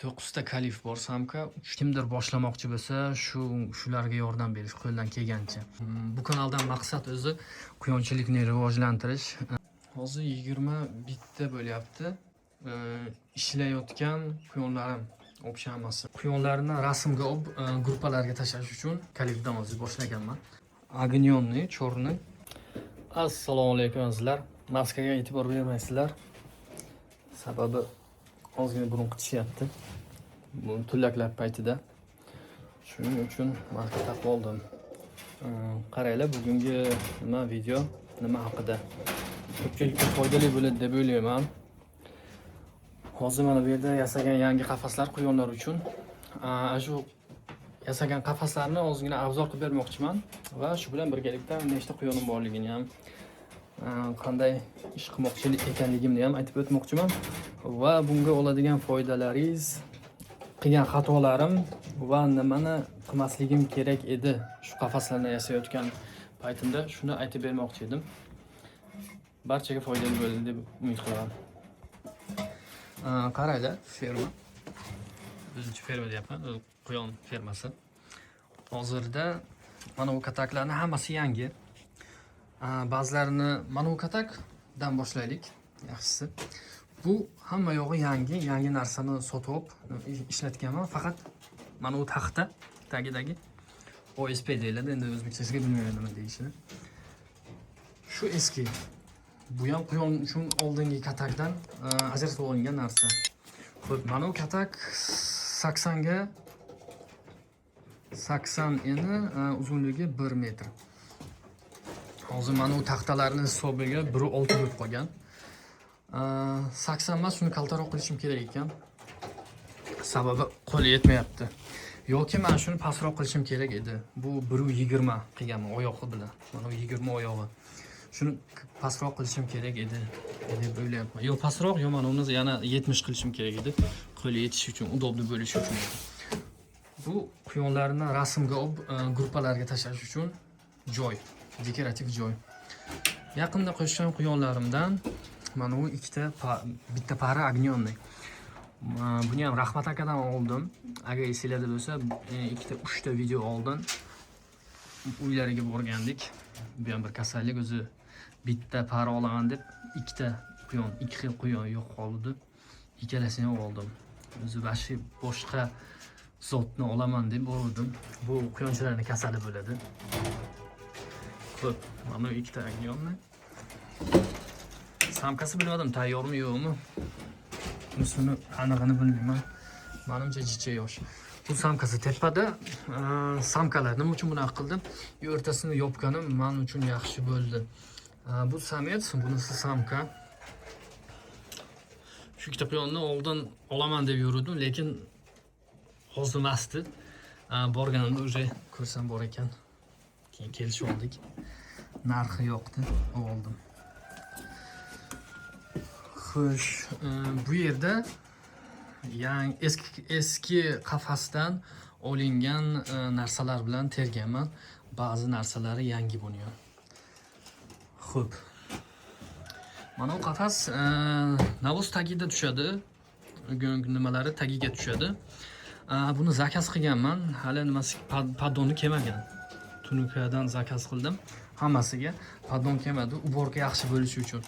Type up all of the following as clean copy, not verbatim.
9 ta kalif bor samka. Kimdir boshlamoqchi bo'lsa, shularga yordam berish qo'ldan kelgancha. Bu kanaldan maqsad o'zi quyonchilikni rivojlantirish. Hozir 20 bitta bo'lyapti. Ishlayotgan quyonlarim o'xshamasi. Quyonlarni rasmga olib gruppalarga tashlash uchun kalifdan hozir boshlaganman. Agnonni, chorni. Assalomu alaykum azizlar. Maskaga e'tibor bermaysizlar. Sababi ozgina burun qitishyapti. Bu tullaklar paytida. Shuning uchun maska taqib oldim. Qaranglar, bugungi video nima haqida? Ko'pchilikga foydali bo'ladi deb o'ylayman. Hozir mana bu yerda yasagan yangi qafaslar quyonlar uchun. Shu yasagan qafaslarni ozgina obzor qilib bermoqchiman va shu bilan birgalikda nechta quyonim borligini ham qanday ish qilmoqchi ekanligimni ham aytib o'tmoqchiman va bunga oladigan foydalaringiz, qilgan xatolarim va nimani qilmasligim kerak edi shu qafaslarni yasayotgan paytimda shuni aytib bermoqchi edim. Barchaga foydali bo'ladi deb umid qilaman. Qaranglar, ferma. Birinchi ferma deyapman, quyon fermasi. Hozirda mana bu kataklarning hammasi yangi. Ba'zilarini mana bu katakdan boshlaylik, yaxshisi. Bu hamma yog'i yangi narsani sotib ishlatganman. Faqat mana bu taxta tagidagi OSP deyiladi. Endi o'zbekchasiga bilmayman nima deyishini. Shu eski. Bu ham quyon uchun oldingi katakdan ajratib olingan narsa. Xo'p, mana bu katak 80 eni, uzunligi 1 metr. Hozir mana bu taxtalarning hisobiga 1.6 bo'lib qolgan. 80 emas, shuni kaltaroq qilishim kerak ekan. Sababi qo'li yetmayapti. Yoki men shuni pastroq qilishim kerak edi. Bu 1.20 qilganman oyoqi bilan. Mana bu 20 oyog'i. Shuni pastroq qilishim kerak edi deb o'ylayapman. Yo pastroq, yo mana uni yana 70 qilishim kerak edi. Qo'li yetish uchun, udobli bo'lishi uchun. Bu quyonlarni rasmga olib gruppalarga tashlash uchun joy, dekorativ joy. Yaqinda qo'shgan quyonlarimdan mana bu bitta para agnonni. Buni ham Rahmat akadan oldim. Agar esinglarda bo'lsa, 2-3 video oldin uylariga borgandik. Bu ham bir kasallik, o'zi bitta para olaman deb 2 xil quyon yo'q qoldi. Ikkalasini ham oldim. O'zi bashi boshqa zotni olaman deb bordim. Bu quyonchilarning kasali bo'ladi. Xo'p, mana 2 ta agnonni. Samkasi bilmadim, tayyormi yo'qmi? Unisini anig'ini bilmayman. Menimcha jicha yosh. Bu samkasi tepada. Samkalar nima uchun buni qildim? O'rtasini yopganim men uchun yaxshi bo'ldi. Bu samets, bunisi samka. Shu ikkita quyonni oldin olaman deb yurdim, lekin hozir emasdi. Borganimda уже ko'rsam bor ekan. Keyin kelishib oldik. Narxi yo'qdi, oldim. Xo'sh, bu yerda eski qafasdan olingan narsalar bilan terganman. Ba'zi narsalari yangi bo'lgan. Xo'p. Mana bu qafas navos tagida tushadi. Nimalari tagiga tushadi. Buni zakaz qilganman. Hali nimasi paddoni kelmagan. Tunukadan zakaz qildim. Hammasiga paddon kelmadi. Uborga yaxshi bo'lishi uchun.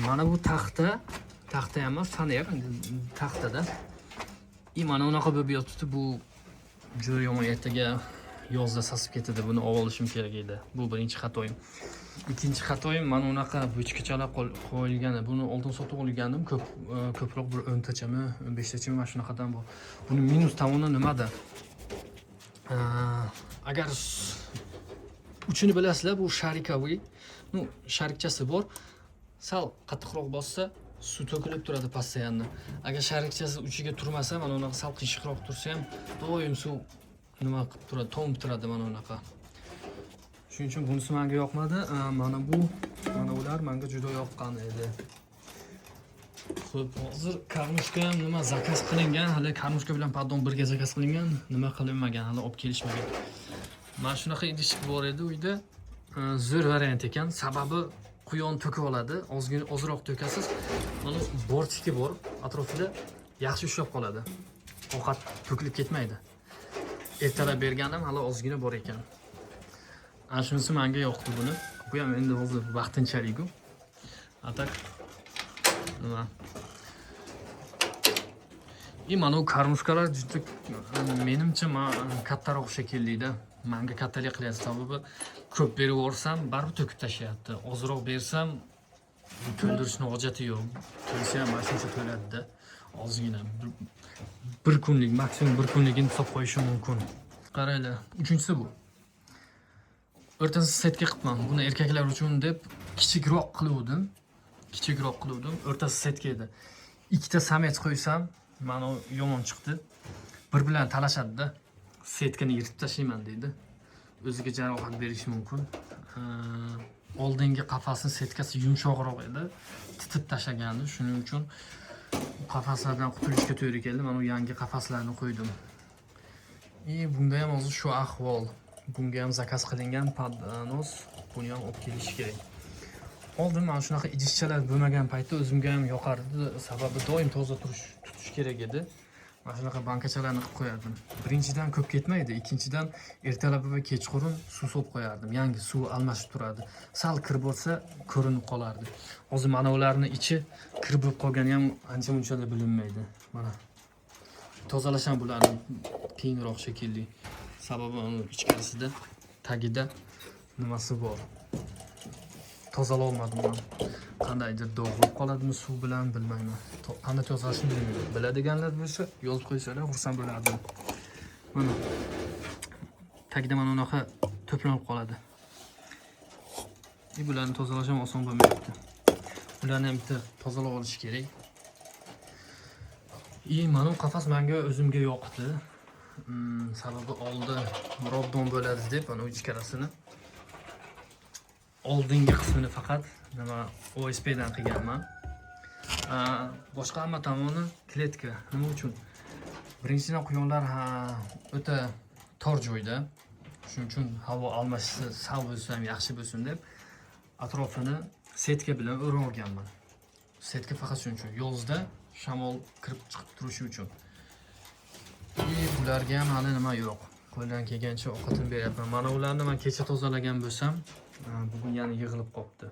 Mana bu taxta emas, faner taxtada. Mana unaqa bo'lib yotibdi. Bu juda yomon, ertaga yozda sasib ketadi. Buni olishim kerak edi. Bu birinchi xatoyim. Ikkinchi xatoyim, mana unaqa bochkachalar qo'yilgan. Buni oldin sotib olgandim. Ko'proq bir 10 tachami, 15 tachami mana shunaqadan bor. Buni minus tomoni nimada? Agar uchini bilasizlar, bu sharikaviy, sharikchasi bor. Sal qattiqroq bossa, suv to'kilib turadi postoyanno. Agar sharikchasi uchiga turmasa, mana unaqa sal qiyshiqroq tursa ham doim suv nima qilib turadi, tomib turadi mana unaqa. Shuning uchun bunisi menga yoqmadi. Mana ular menga juda yoqqan edi. Xo'p, hozir karnushka ham nima zakaz qilingan, hali karnushka bilan paddon birga zakaz qilingan, nima qilinmagan, hali olib kelishmagan. Mana shunaqa idish bor edi uyda. Zo'r variant ekan, sababi quyon to'kib oladi. Ozroq to'kasiz. Mana bortiki bor atrofida. yaxshi ushlab qoladi. Ovqat to'kilib ketmaydi. Ertalab berganim hali ozgina bor ekan. Ana shunisi menga yoqdi buni. Bu ham endi hozir vaqtinchalik-ku. Atak nima? Mana u karmushkalar juda menimcha kattaroq shekilli-da. Menga kattalik qilyapti, sababi ko'p berib yuborsam baribir to'kib tashlayapti. Ozroq bersam to'ldirishni hojati yo'q. To'lsa ham mana shuncha to'ladi-da. Ozgina bir kunlik, maksimum bir kunligini hisob qo'yishim mumkin. Qaranglar, uchinchisi bu. O'rtasini setga qilibman. Buni erkaklar uchun deb kichikroq qiluvdim. O'rtasi setga edi. Ikkita samec qo'ysam, mana yomon chiqdi. Bir bilan talashadi-da. Setkani yirtib tashlayman deydi. O'ziga jarohat berishi mumkin. Oldingi qafasning setkasi yumshoqroq edi. Titib tashlagandi. Shuning uchun qafaslardan qutulishga to'g'ri keldi. Mana yangi qafaslarni qo'ydim. Bunda ham hozir shu ahvol. Bunga ham zakaz qilingan podnos, buni ham olib kelish kerak. Oldin mana shunaqa idishchalar bo'lmagan paytda o'zimga ham yoqardi, sababi doim toza tutish kerak edi. Mana shunaqa bankachalarni qilib qo'yardim. Birinchidan ko'p ketmaydi, ikkinchidan ertalab va kechqurun suv solib qo'yardim. Yangi suv almashib turadi. Sal kir bo'lsa ko'rinib qolardi. Hozir mana ularning ichi kir bo'lib qolgani ham ancha-muncha bilinmaydi. Mana tozalasham bularni keyinroq shekilli. Sababi uni ichkarisida, tagida nimasi bor. Tozalay olmadim men. Qandaydir dog'lab qoladimi suv bilan bilmayman. Qanday tozalashni bilmayman. Biladiganlar bo'lsa, yozib qo'ysalar, xursand bo'lardim. Mana tagida mana unaqa to'planib qoladi. Bularni tozalash ham oson bo'lmayapti. Ularni ham bitta tozalab olish kerak. Mana qafas menga o'zimga yoqdi. Sababi oldi robdon bo'ladi deb ana ichkarasini oldingi qismini faqat nima OSP dan qilganman. Boshqa hamma tomoni kletka. Nima uchun? Birinchidan quyonlar o'ta tor joyda. Shuning uchun havo almashishi sal bo'lsa ham yaxshi bo'lsin deb atrofini setka bilan o'rab olganman. Setka faqat shuning uchun, yozda shamol kirib chiqib turishi uchun. Bularga ham hali nima yo'q. Qo'ldan kelgancha ovqatini beryapman. Mana ularni men kecha tozalagan bo'lsam, bugun yana yig'ilib qopti.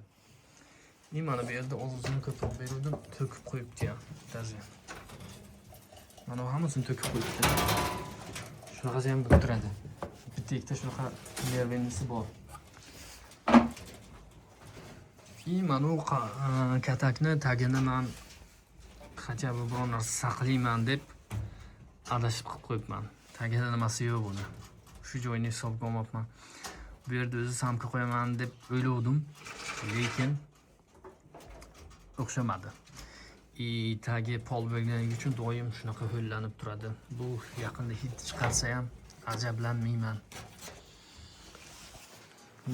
Mana bu yerda ozgina ko'proq beruvdim, to'kib qo'yibdi ham. Даже. Mana hammasini to'kib qo'yibdi. Shunaqasi ham bo'lib turadi. Bitta ikkita shunaqa nervenisi bor. Mana u katakni tagini men qancha biror narsa saqlayman deb adashib qilib qo'yibman. Tagida nimasi yo'q buni. Shu joyini hisobga olmabman. Bu yerda o'zi samka qo'yaman deb o'ylovdim, lekin o'xshamadi. Tagi pol bo'lganligi uchun doim shunaqa ho'llanib turadi. Bu yaqinda hid chiqarsa ham ajablanmayman.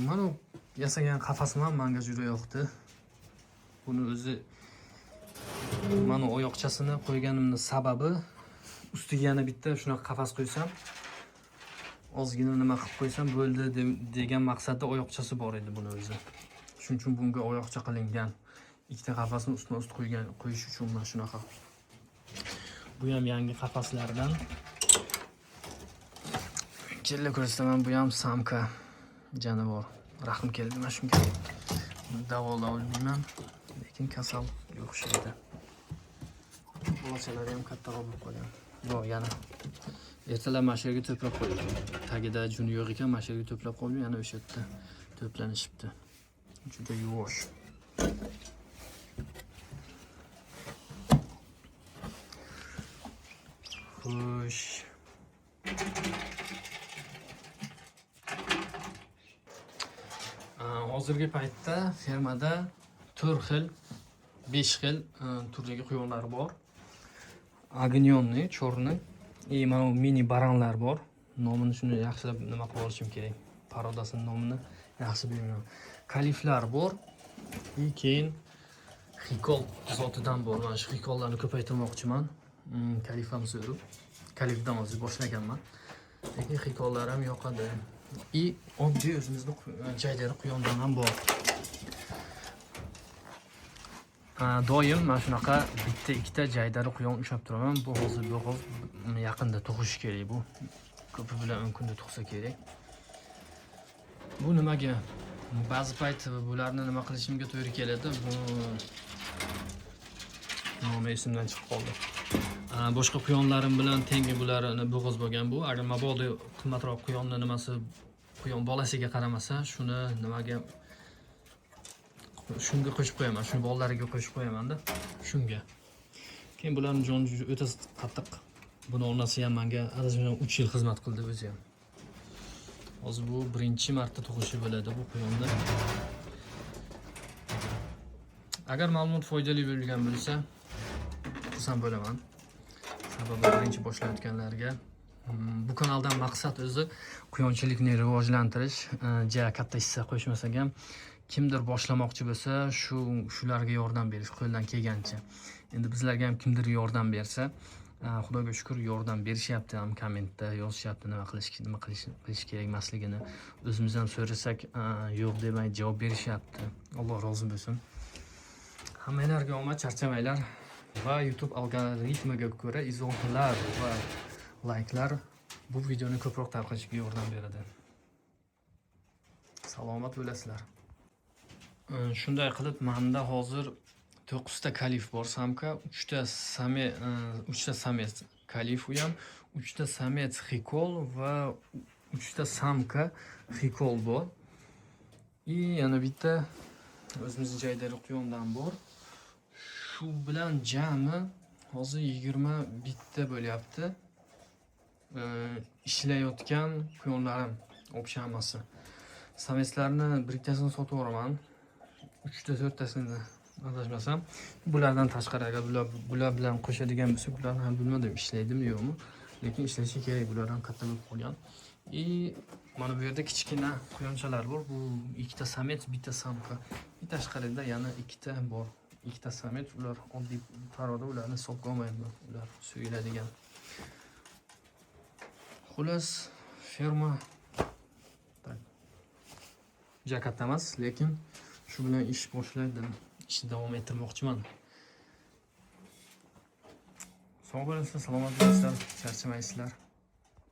Mana yasagan qafasim ham menga juda yoqdi. Buni o'zi mana oyoqchasini qo'yganimning sababi ustiga yana bitta shunaqa qafas qo'ysam, ozgina nima qilib qo'ysam bo'ldi degan maqsadda oyoqchasi bor edi buni o'zi. Shuning uchun bunga oyoqcha qilingan. Ikkita qafasni ustma-ust qo'yish uchun mana shunaqa. Bu ham yangi qafaslardan. Kella ko'rsataman, bu ham samka jonivor. Rahim keldi mana shunga. Davolay olmayman, lekin kasal o'xshaydi. Bolachalari ham kattaroq bo'lib qolgan. Yo'q, yana ertalab mana shu yerga to'plab qo'ydim. Tagida juni yo'q ekan, mana shu yerga to'plab qo'ydim, yana o'sha yerda to'planishibdi. Juda yuvosh. Xo'sh. Hozirgi paytda fermada 4 xil, 5 xil turdagi quyonlar bor. Agnyonni, chorni, mana mini baranlar bor. Nomini shuni yaxshilab nima qilib olishim kerak. Parodasining nomini yaxshi bilmayman. Kaliflar bor. Keyin xikol zotidan bor. Mana shu xikollarni ko'paytirmoqchiman. Kalifam so'rib. Kalifdan o'zi boshlaganman. Lekin xikollar ham yoqadi. Oddiy o'zimizning jaydari quyondan ham bor. Doim mana shunaqa bitta ikkita jaydari quyon ushlab turaman. Bu hozir yaqinda tug'ishi kerak bu. Ko'pi bilan 10 kunda tug'sa kerak. Bu nimaga? Ba'zi payt bularni nima qilishimga to'g'ri keladi. Bu nomi esimdan chiqib qoldi. Boshqa quyonlarim bilan tengi bularni bo'g'iz bo'lgan bu. Agar mabodo qimmatroq quyonni nimasi quyon bolasiga qaramasa, shuni nimaga shunga qo'shib qo'yaman, shuni bolalariga qo'shib qo'yaman-da. Shunga. Keyin bularning joni o'ta qattiq. Buni onasi ham menga adashmagan 3 yil xizmat qildi o'zi ham. Hozir bu birinchi marta tug'ishi bo'ladi bu quyonni. Agar ma'lumot foydali bo'lgan bo'lsa, xursand bo'laman. Sababi birinchi boshlayotganlarga bu kanaldan maqsad o'zi quyonchilikni rivojlantirish, juda katta hissa qo'shmasak ham kimdir boshlamoqchi bo'lsa, shularga yordam berish qo'ldan kelgancha. Endi bizlarga ham kimdir yordam bersa, Xudoga shukr yordam berishyapti, ham kommentda yozishyapti nima qilish kerak emasligini. O'zimiz ham so'rasak, yo'q demay javob berishyapti. Alloh rozi bo'lsin. Hammanglarga omad, charchamanglar va YouTube algoritmiga ko'ra izohlar va layklar bu videoni ko'proq tarqalishiga yordam beradi. Salomat bo'lasizlar. Shunday qilib, menda hozir 9 ta kalif bor samka, 3 ta samец kalif u ham, 3 ta samец xikol va 3 ta samka xikol bor. Yana bitta o'zimizning jaydari quyondan bor. Shu bilan jami hozir 20 bitta bo'lyapti. Ishlayotgan quyonlarim o'pshamasi. Sametslarni biriktasini sotib yuboraman. 3 ta 4 tasini adashmasam. Bulardan tashqari agar bular bilan qo'shadigan bo'lsa, bularni ham bilmadim ishlaydimi yo'qmi. Lekin ishlashi kerak, bular ham katta bo'lib qolgan. Mana bu yerda kichkina quyonchalar bor. Bu ikkita samets, bitta samka. Tashqarida yana ikkita bor. Ikkita samets, ular oddiy paroda, ularni hisobga olmayman. Ular so'yiladigan. Xullas, ferma juda katta emas, lekin shu bilan ish boshlaydim. Ishni davom ettirmoqchiman. Sog' bo'lasizlar, salomat bo'lasizlar, charchamaysizlar.